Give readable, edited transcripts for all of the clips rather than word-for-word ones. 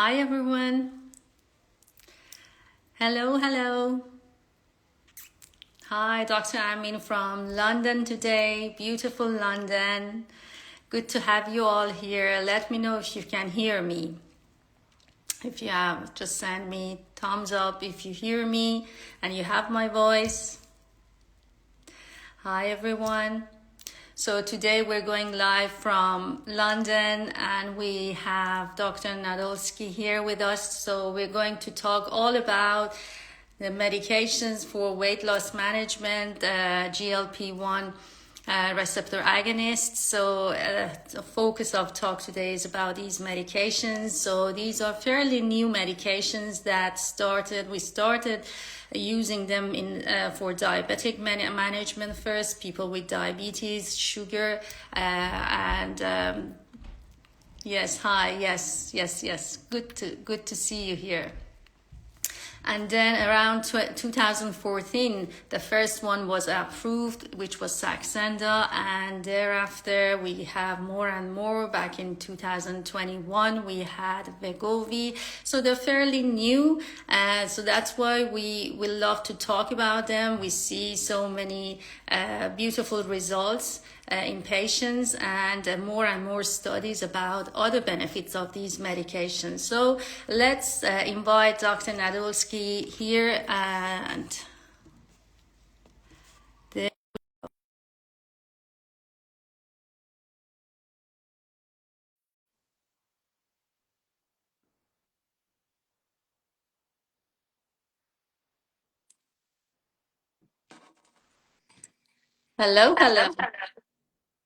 Hi everyone. Hello, hello. Hi, Dr. Amin from London today. Beautiful London. Good to have you all here. Let me know if you can hear me. If you have, just send me thumbs up if you hear me and you have my voice. Hi everyone. So today we're going live from London and we have Dr. Nadolsky here with us. So we're going to talk all about the medications for weight loss management, GLP-1 receptor agonists. So the focus of talk today is about these medications. So these are fairly new medications that we started using them in for diabetic management first, people with diabetes, sugar, and yes, hi, yes. Good to see you here. And then around 2014, the first one was approved, which was Saxenda. And thereafter, we have more and more. Back in 2021, we had Wegovy. So they're fairly new. So that's why we love to talk about them. We see so many beautiful results in patients and more studies about other benefits of these medications. So let's invite Dr. Nadolsky here and there. Hello, hello.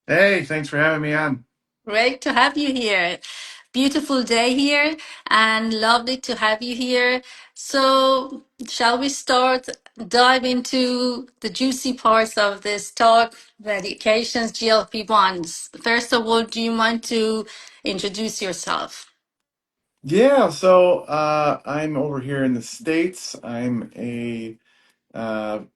Hey, thanks for having me on. Great to have you here. Beautiful day here and lovely to have you here. So, shall we start dive into the juicy parts of this talk, medications, GLP-1s. First of all, do you mind to introduce yourself? I'm over here in the States. I'm a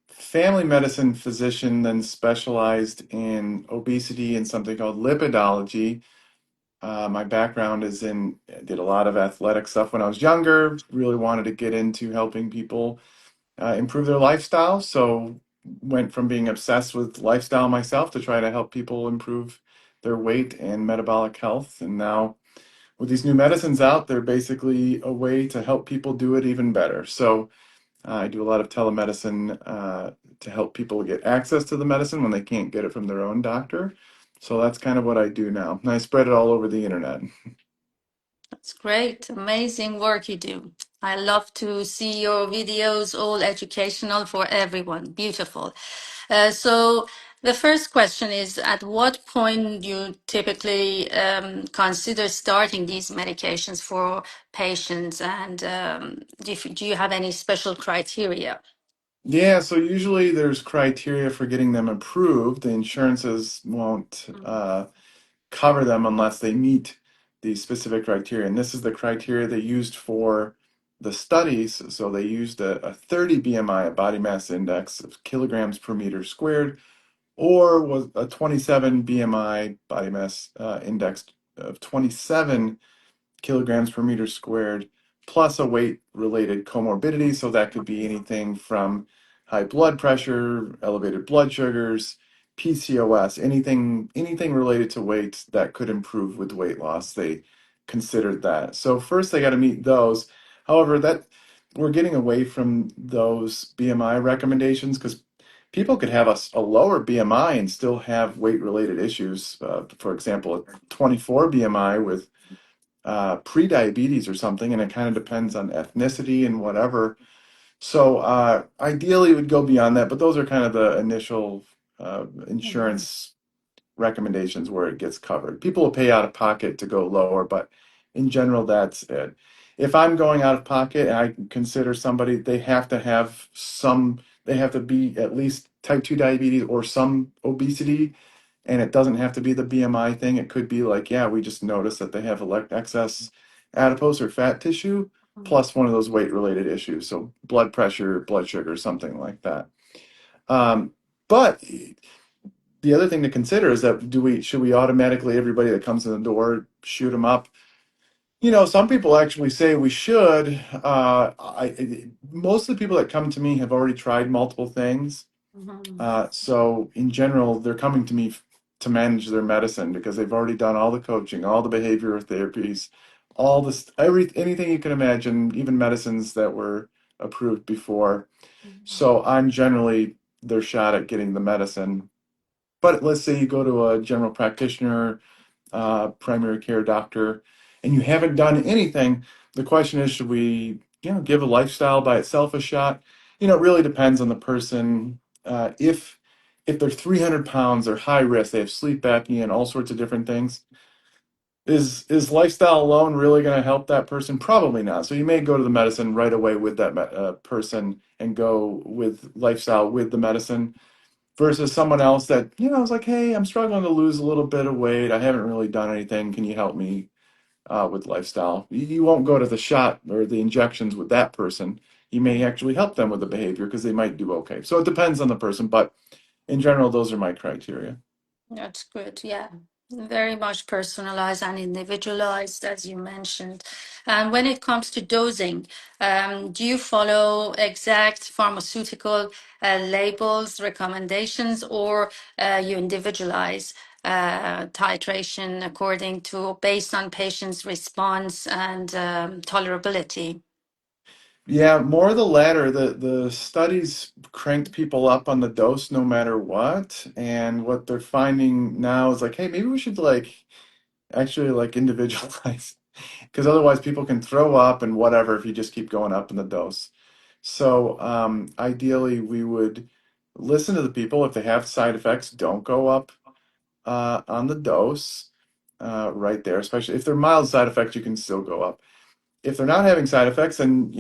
family medicine physician, then specialized in obesity and something called lipidology. My background is did a lot of athletic stuff when I was younger, really wanted to get into helping people improve their lifestyle. So went from being obsessed with lifestyle myself to try to help people improve their weight and metabolic health. And now with these new medicines out, they're basically a way to help people do it even better. So I do a lot of telemedicine to help people get access to the medicine when they can't get it from their own doctor. So that's kind of what I do now. And I spread it all over the internet. That's great. Amazing work you do. I love to see your videos, all educational for everyone. Beautiful. So the first question is, at what point do you typically consider starting these medications for patients, and do you have any special criteria? Yeah, so usually there's criteria for getting them approved. The insurances won't cover them unless they meet the specific criteria. And this is the criteria they used for the studies. So they used a 30 BMI, a body mass index of kilograms per meter squared, or was a 27 BMI body mass index of 27 kilograms per meter squared, plus a weight related comorbidity. So that could be anything from high blood pressure, elevated blood sugars, PCOS, anything related to weight that could improve with weight loss. They considered that. So first they got to meet those. However, that we're getting away from those BMI recommendations because people could have a lower BMI and still have weight related issues. For example, a 24 BMI with pre-diabetes or something, and it kind of depends on ethnicity and whatever. So ideally, it would go beyond that, but those are kind of the initial insurance recommendations where it gets covered. People will pay out of pocket to go lower, but in general, that's it. If I'm going out of pocket and I consider somebody, they have to be at least type 2 diabetes or some obesity, and it doesn't have to be the BMI thing. It could be like, yeah, we just noticed that they have excess adipose or fat tissue, plus one of those weight related issues. So blood pressure, blood sugar, something like that. But the other thing to consider is that should we automatically, everybody that comes in the door, shoot them up? Some people actually say we should. Most of the people that come to me have already tried multiple things. Mhm. So in general, they're coming to me to manage their medicine because they've already done all the coaching, all the behavioral therapies, all this, anything you can imagine, even medicines that were approved before. So I'm generally their shot at getting the medicine. But let's say you go to a general practitioner, primary care doctor, and you haven't done anything. The question is, should we, give a lifestyle by itself a shot? It really depends on the person. If they're 300 pounds, they're high risk, they have sleep apnea and all sorts of different things. Is lifestyle alone really going to help that person? Probably not. So you may go to the medicine right away with that person and go with lifestyle with the medicine versus someone else that, is like, hey, I'm struggling to lose a little bit of weight. I haven't really done anything. Can you help me with lifestyle? You won't go to the shot or the injections with that person. You may actually help them with the behavior because they might do okay. So it depends on the person, but in general, those are my criteria. That's good. Yeah. Very much personalized and individualized, as you mentioned. And when it comes to dosing, do you follow exact pharmaceutical labels, recommendations, or you individualize titration according to based on patient's response and tolerability? Yeah, more the latter. The studies cranked people up on the dose no matter what, and what they're finding now is like, hey, maybe we should actually individualize because otherwise people can throw up and whatever if you just keep going up in the dose. So ideally, we would listen to the people. If they have side effects, don't go up on the dose right there. Especially if they're mild side effects, you can still go up. If they're not having side effects, and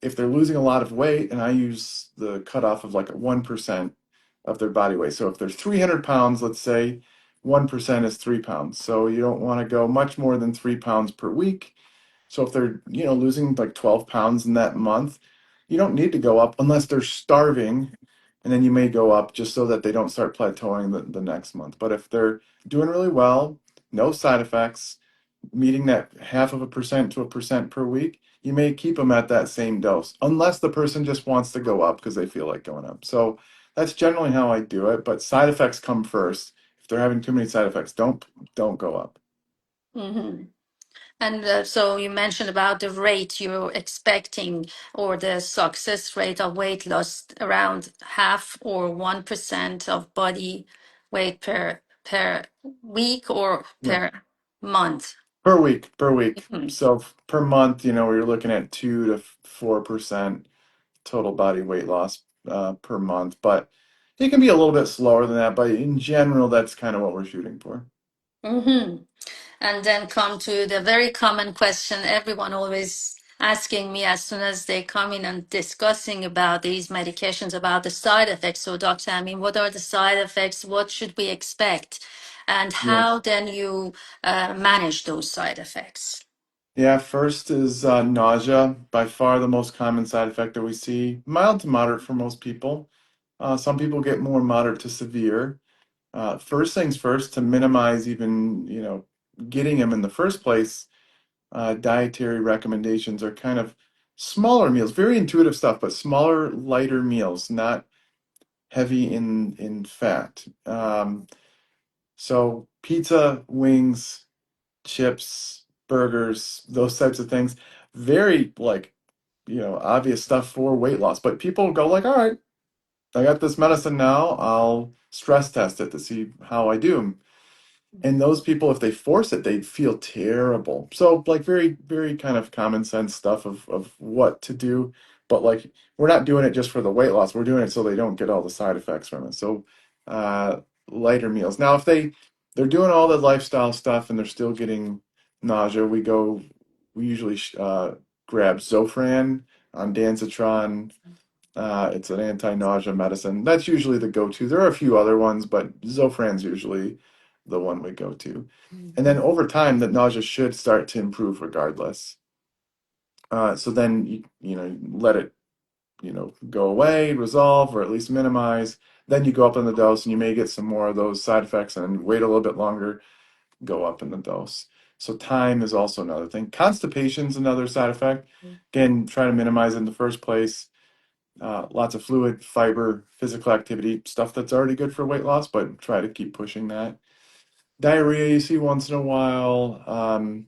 if they're losing a lot of weight, and I use the cutoff of like 1% of their body weight. So if they're 300 pounds, let's say 1% is 3 pounds. So you don't want to go much more than 3 pounds per week. So if they're, losing like 12 pounds in that month, you don't need to go up unless they're starving. And then you may go up just so that they don't start plateauing the next month. But if they're doing really well, no side effects, meeting that 0.5% to 1% per week, you may keep them at that same dose, unless the person just wants to go up because they feel like going up. So that's generally how I do it. But side effects come first. If they're having too many side effects, don't go up. Mm-hmm. And so you mentioned about the rate you're expecting or the success rate of weight loss around half or 1% of body weight per week or Yeah. per month. Per week. Mhm. So per month, we're looking at 2 to 4% total body weight loss per month. But it can be a little bit slower than that. But in general, that's kind of what we're shooting for. Mm-hmm. And then come to the very common question everyone always asking me as soon as they come in and discussing about these medications, about the side effects. So, doctor, I mean, what are the side effects? What should we expect? And Yeah. how then you manage those side effects? Yeah, first is nausea, by far the most common side effect that we see. Mild to moderate for most people. Some people get more moderate to severe. First things first, to minimize even, getting them in the first place, dietary recommendations are kind of smaller meals, very intuitive stuff, but smaller, lighter meals, not heavy in fat. So pizza, wings, chips, burgers, those types of things. Very obvious stuff for weight loss. But people go like, all right, I got this medicine now. I'll stress test it to see how I do. And those people, if they force it, they feel terrible. So, like, very, very kind of common sense stuff of what to do. But, like, we're not doing it just for the weight loss. We're doing it so they don't get all the side effects from it. So, lighter meals. Now, if they're doing all the lifestyle stuff and they're still getting nausea, we usually grab Zofran, ondansetron. It's an anti-nausea medicine. That's usually the go-to. There are a few other ones, but Zofran's usually the one we go to. And then over time, the nausea should start to improve regardless. So then you let it go away, resolve, or at least minimize. Then you go up in the dose, and you may get some more of those side effects, and wait a little bit longer, go up in the dose. So time is also another thing. Constipation's another side effect. Again, try to minimize it in the first place. Lots of fluid, fiber, physical activity, stuff that's already good for weight loss, but try to keep pushing that. Diarrhea you see once in a while.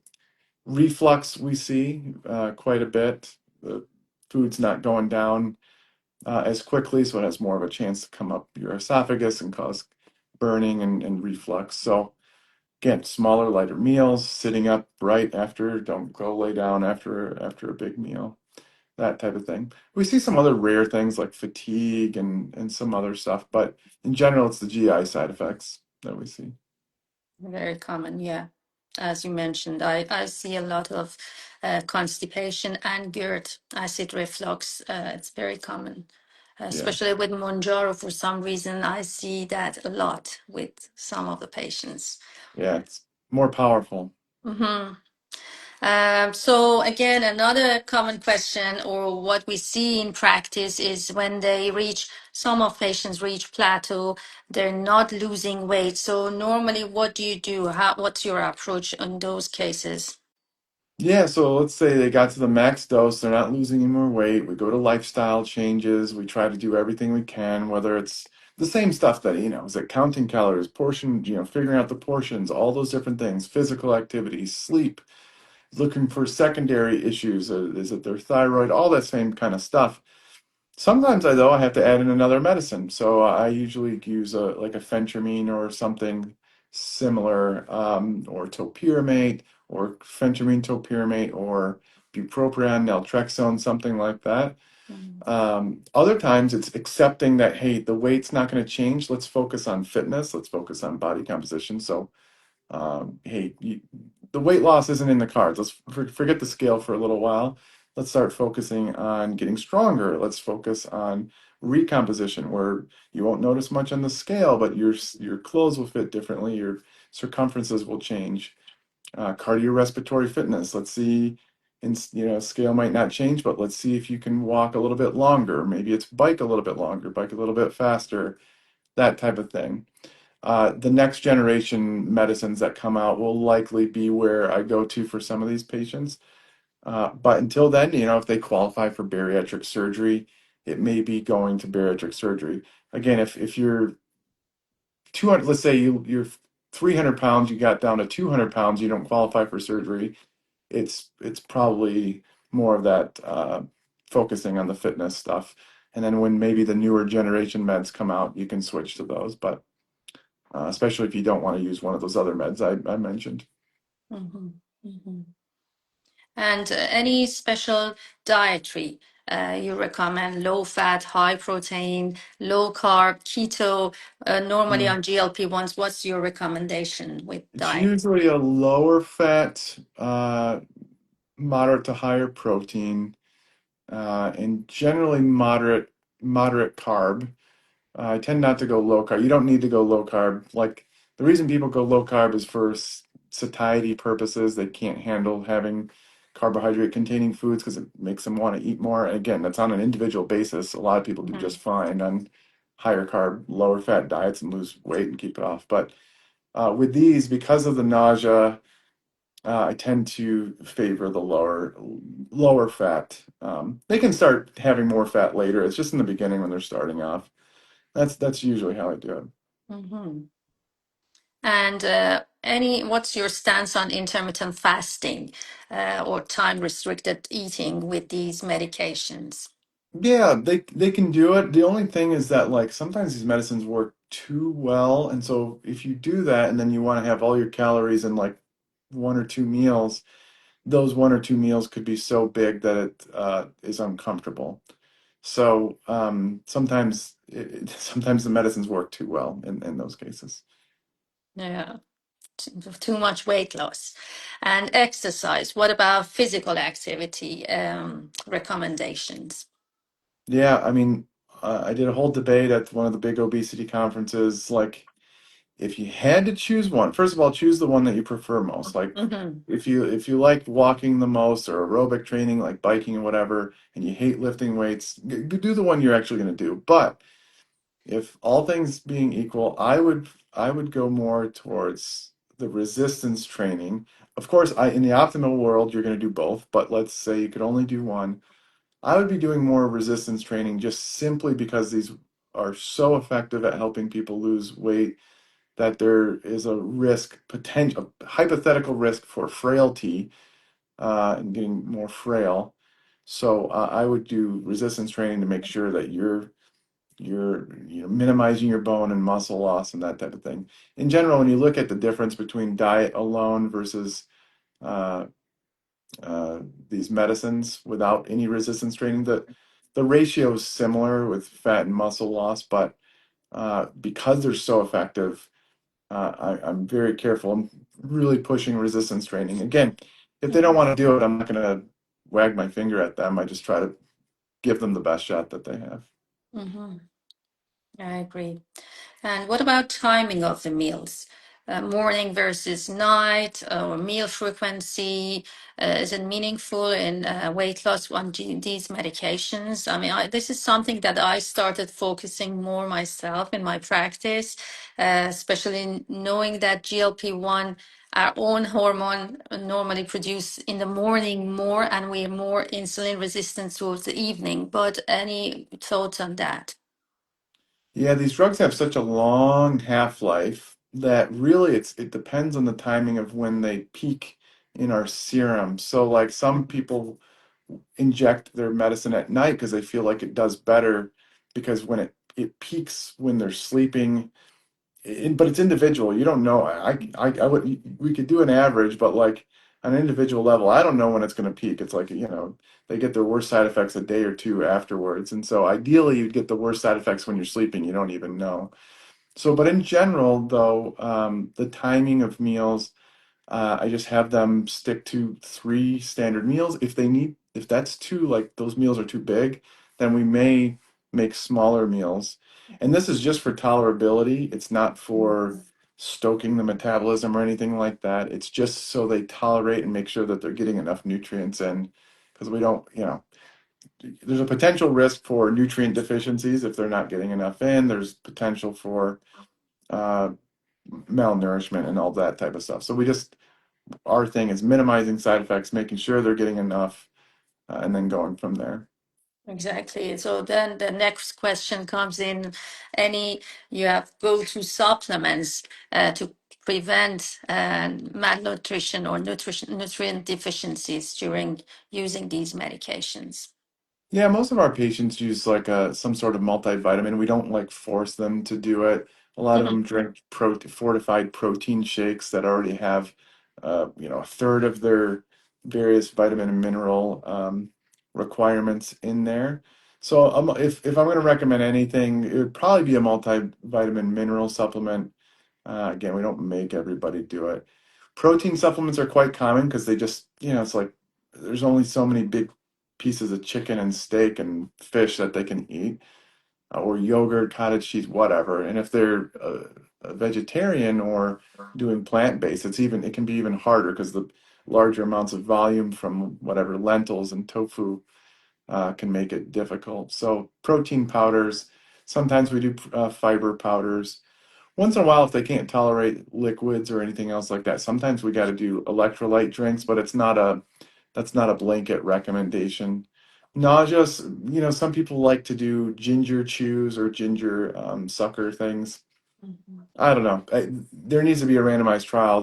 Reflux we see quite a bit. The food's not going down as quickly, so it has more of a chance to come up your esophagus and cause burning and reflux. So again, smaller, lighter meals, sitting up right after, don't go lay down after a big meal, that type of thing. We see some other rare things like fatigue and some other stuff, but in general, it's the GI side effects that we see. Very common, yeah. As you mentioned, I see a lot of constipation and GERD, acid reflux. It's very common, Yeah, especially with Mounjaro. For some reason, I see that a lot with some of the patients. yeah, it's more powerful. Mm-hmm. So again, another common question or what we see in practice is when some of patients reach plateau, they're not losing weight. So normally what do you do? What's your approach in those cases? Yeah, so let's say they got to the max dose, they're not losing any more weight. We go to lifestyle changes. We try to do everything we can, whether it's the same stuff that, is it counting calories, portion, figuring out the portions, all those different things, physical activity, sleep, looking for secondary issues. Is it their thyroid? All that same kind of stuff. Sometimes I have to add in another medicine. So I usually use like a phentermine or something similar, or topiramate, or phentermine topiramate, or bupropion, naltrexone, something like that. Mm. Other times it's accepting that, hey, the weight's not going to change. Let's focus on fitness. Let's focus on body composition. So hey, the weight loss isn't in the cards. Let's forget the scale for a little while. Let's start focusing on getting stronger. Let's focus on recomposition, where you won't notice much on the scale, but your clothes will fit differently. Your circumferences will change. Cardiorespiratory fitness. Let's see, scale might not change, but let's see if you can walk a little bit longer. Maybe it's bike a little bit longer, bike a little bit faster, that type of thing. The next generation medicines that come out will likely be where I go to for some of these patients. But until then, if they qualify for bariatric surgery, it may be going to bariatric surgery. Again, if you're 200, let's say you're 300 pounds, you got down to 200 pounds, you don't qualify for surgery. It's probably more of that focusing on the fitness stuff. And then when maybe the newer generation meds come out, you can switch to those. But especially if you don't want to use one of those other meds I mentioned. Mhm, mhm. And any special dietary you recommend? Low fat, high protein, low carb, keto, normally Mm. on GLP-1s. What's your recommendation with It's diet? usually a lower fat, moderate to higher protein, and generally moderate carb. I tend not to go low carb. You don't need to go low carb. Like the reason people go low carb is for satiety purposes. They can't handle having carbohydrate containing foods because it makes them want to eat more. And again, that's on an individual basis. A lot of people do just fine on higher carb, lower fat diets and lose weight and keep it off. But with these, because of the nausea, I tend to favor the lower fat. They can start having more fat later. It's just in the beginning when they're starting off. That's usually how I do it. Mm-hmm. And what's your stance on intermittent fasting or time restricted eating with these medications? Yeah, they can do it. The only thing is that like sometimes these medicines work too well, and so if you do that and then you want to have all your calories in like one or two meals, those one or two meals could be so big that it is uncomfortable. So sometimes the medicines work too well in those cases. Yeah, too much weight loss. And exercise. What about physical activity recommendations? Yeah, I mean, I did a whole debate at one of the big obesity conferences. Like, if you had to choose one, first of all, choose the one that you prefer most. Like, Mm-hmm. if you like walking the most or aerobic training, like biking and whatever, and you hate lifting weights, do the one you're actually going to do. But if all things being equal, I would go more towards the resistance training. of course, in the optimal world, you're going to do both, but let's say you could only do one. I would be doing more resistance training just simply because these are so effective at helping people lose weight that there is a risk, potential, hypothetical risk for frailty and getting more frail. So I would do resistance training to make sure that you're minimizing your bone and muscle loss and that type of thing. In general, when you look at the difference between diet alone versus uh, uh, these medicines without any resistance training, the ratio is similar with fat and muscle loss, but because they're so effective, I'm very careful. I'm really pushing resistance training. Again, if they don't Mhm. want to do it, I'm not going to wag my finger at them. I just try to give them the best shot that they have. Mhm. I agree. And what about timing of the meals? Morning versus night, or meal frequency? Is it meaningful in weight loss on these medications? I mean, this is something that I started focusing more myself in my practice, especially knowing that GLP-1, our own hormone, normally produce in the morning more, and we're more insulin resistant towards the evening. But any thoughts on that? Yeah, these drugs have such a long half-life that really it depends on the timing of when they peak in our serum. So like some people inject their medicine at night because they feel like it does better because when it peaks when they're sleeping. But it's individual. You don't know. I would we could do an average, but like on an individual level, I don't know when it's going to peak. It's like, they get their worst side effects a day or two afterwards. And so ideally you'd get the worst side effects when you're sleeping. You don't even know. So, but in general, though, the timing of meals, I just have them stick to three standard meals. If that's too, like those meals are too big, then we may make smaller meals. And this is just for tolerability. It's not for stoking the metabolism or anything like that. It's just so they tolerate and make sure that they're getting enough nutrients in. Because we don't, there's a potential risk for nutrient deficiencies if they're not getting enough in. There's potential for uh, malnourishment and all that type of stuff. So our thing is minimizing side effects, making sure they're getting enough, and then going from there. Exactly. So then the next question comes in, you have go-to supplements to prevent malnutrition or nutrient deficiencies during using these medications. Yeah, most of our patients use like some sort of multivitamin. We don't like force them to do it. A lot of Mhm. them drink fortified protein shakes that already have, a third of their various vitamin and mineral requirements in there. So if I'm going to recommend anything, it would probably be a multivitamin mineral supplement. Again, we don't make everybody do it. Protein supplements are quite common because they just, it's like there's only so many big pieces of chicken and steak and fish that they can eat, or yogurt, cottage cheese, whatever. And if they're a vegetarian or doing plant-based, it can be even harder because the larger amounts of volume from whatever lentils and tofu can make it difficult. So protein powders, sometimes we do fiber powders. Once in a while, if they can't tolerate liquids or anything else like that, sometimes we got to do electrolyte drinks, but that's not a blanket recommendation. Nauseous, some people like to do ginger chews or ginger sucker things. Mhm. I don't know. There needs to be a randomized trial.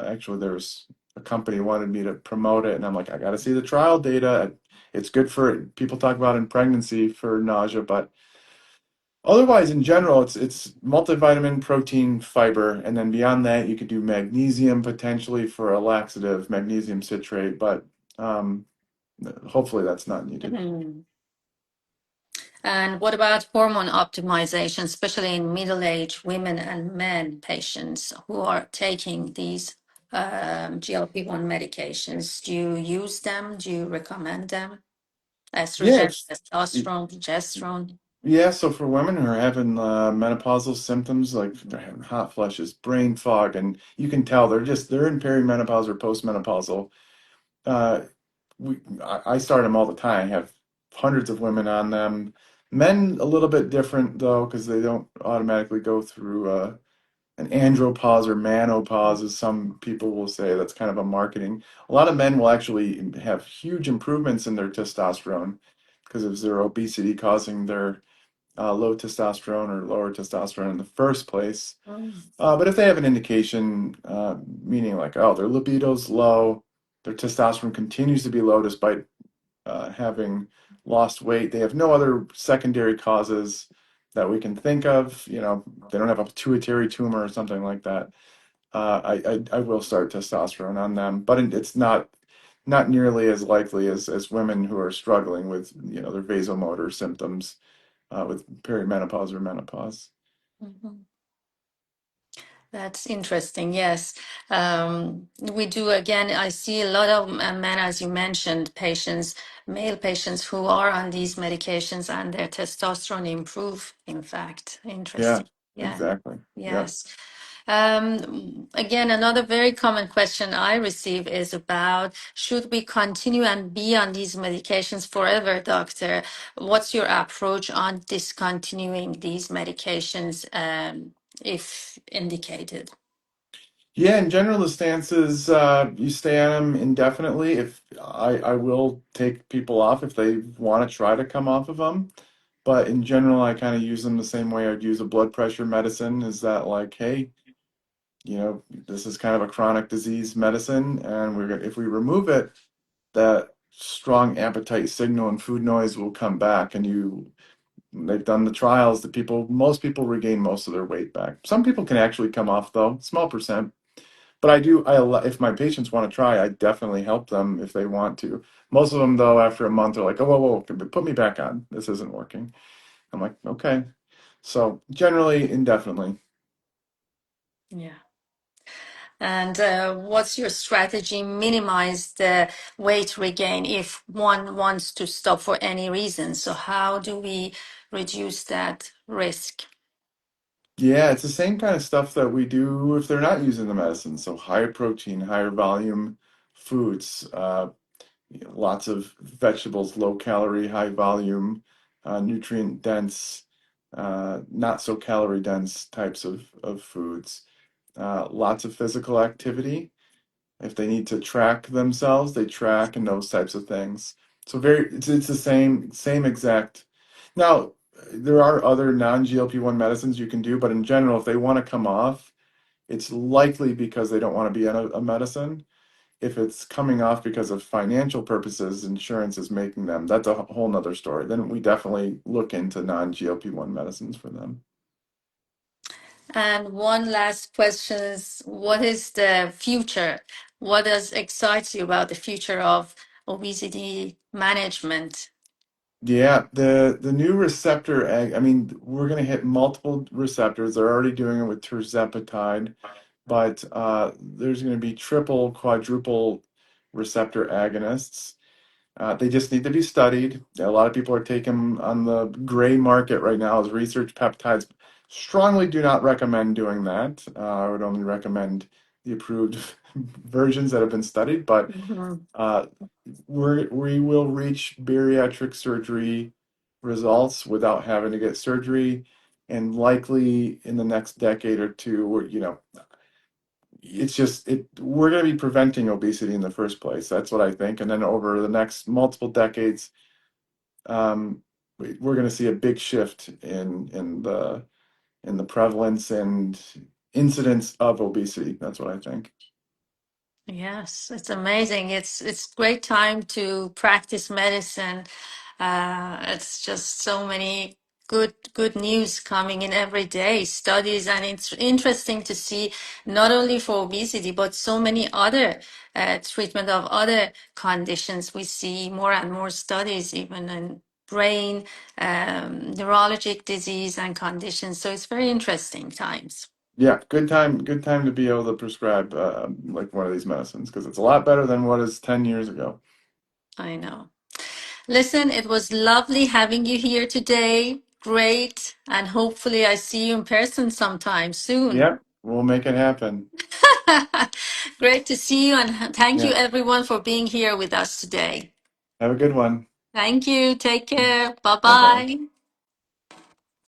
Actually, there's a company wanted me to promote it, and I'm like, I got to see the trial data. It's good for people talk about in pregnancy for nausea, but otherwise, in general, it's multivitamin, protein, fiber, and then beyond that, you could do magnesium potentially for a laxative, magnesium citrate, but um, hopefully that's not needed. Mhm. And what about hormone optimization, especially in middle-aged women and men patients who are taking these GLP-1 medications? Do you use them? Do you recommend them? Yeah, Estrogen, testosterone, progesterone? yeah. So for women who are having menopausal symptoms, like they're having hot flushes, brain fog, and you can tell they're in perimenopause or postmenopausal. Uh, I start them all the time. I have hundreds of women on them. Men a little bit different though, because they don't automatically go through an andropause or manopause, as some people will say. That's kind of a marketing. A lot of men will actually have huge improvements in their testosterone because of their obesity causing their low testosterone or lower testosterone in the first place. Mm. But if they have an indication, meaning like, oh, their libido's low, their testosterone continues to be low despite having lost weight, they have no other secondary causes that we can think of. They don't have a pituitary tumor or something like that. I will start testosterone on them, but it's not nearly as likely as women who are struggling with their vasomotor symptoms with perimenopause or menopause. Mhm. That's interesting. Yes. We do, again, I see a lot of men, as you mentioned, patients, male patients who are on these medications and their testosterone improve, in fact. Yeah, Interesting. Yeah. exactly. Yep. Yes. Again, another very common question I receive is about should we continue and be on these medications forever, doctor? What's your approach on discontinuing these medications if indicated? Yeah, in general, the stance is you stay on them indefinitely. If I will take people off if they want to try to come off of them, but in general, I kind of use them the same way I'd use a blood pressure medicine. Is that like, hey, this is kind of a chronic disease medicine, and if we remove it, that strong appetite signal and food noise will come back, and they've done the trials that most people regain most of their weight back. Some people can actually come off though, small percent. But if my patients want to try, I definitely help them if they want to. Most of them, though, after a month, are like, oh, whoa, whoa, put me back on. This isn't working. I'm like, okay. So generally, indefinitely. Yeah. And what's your strategy minimize the weight regain if one wants to stop for any reason? So how do we reduce that risk? Yeah, it's the same kind of stuff that we do if they're not using the medicine. So higher protein, higher volume foods, lots of vegetables, low calorie, high volume, nutrient dense, not so calorie dense types of foods. Lots of physical activity. If they need to track themselves, they track and those types of things. So it's the same exact. Now, there are other non-GLP-1 medicines you can do, but in general, if they want to come off, it's likely because they don't want to be on a medicine. If it's coming off because of financial purposes, insurance is making them, that's a whole nother story. Then we definitely look into non-GLP-1 medicines for them. And one last question is, what is the future? What does excites you about the future of obesity management? Yeah, the new receptor ag I mean, we're going to hit multiple receptors. They're already doing it with tirzepatide, but there's going to be triple, quadruple receptor agonists. They just need to be studied. A lot of people are taking on the gray market right now as research peptides. Strongly do not recommend doing that. I would only recommend the approved versions that have been studied, but Mhm. uh, we will reach bariatric surgery results without having to get surgery, and likely in the next decade or two, we're going to be preventing obesity in the first place. That's what I think. And then over the next multiple decades, um, we're going to see a big shift in the prevalence and incidence of obesity. That's what I think. Yes, it's amazing. It's great time to practice medicine. It's just so many good news coming in every day, studies, and it's interesting to see not only for obesity but so many other treatment of other conditions. We see more and more studies, even in brain, neurologic disease and conditions. So it's very interesting times. Yeah, good time to be able to prescribe like one of these medicines because it's a lot better than what is 10 years ago. I know. Listen, it was lovely having you here today. Great. And hopefully I see you in person sometime soon. Yep, we'll make it happen. Great to see you and thank you Yeah, everyone for being here with us today. have a good one. Thank you. Take care. Bye Bye bye. bye.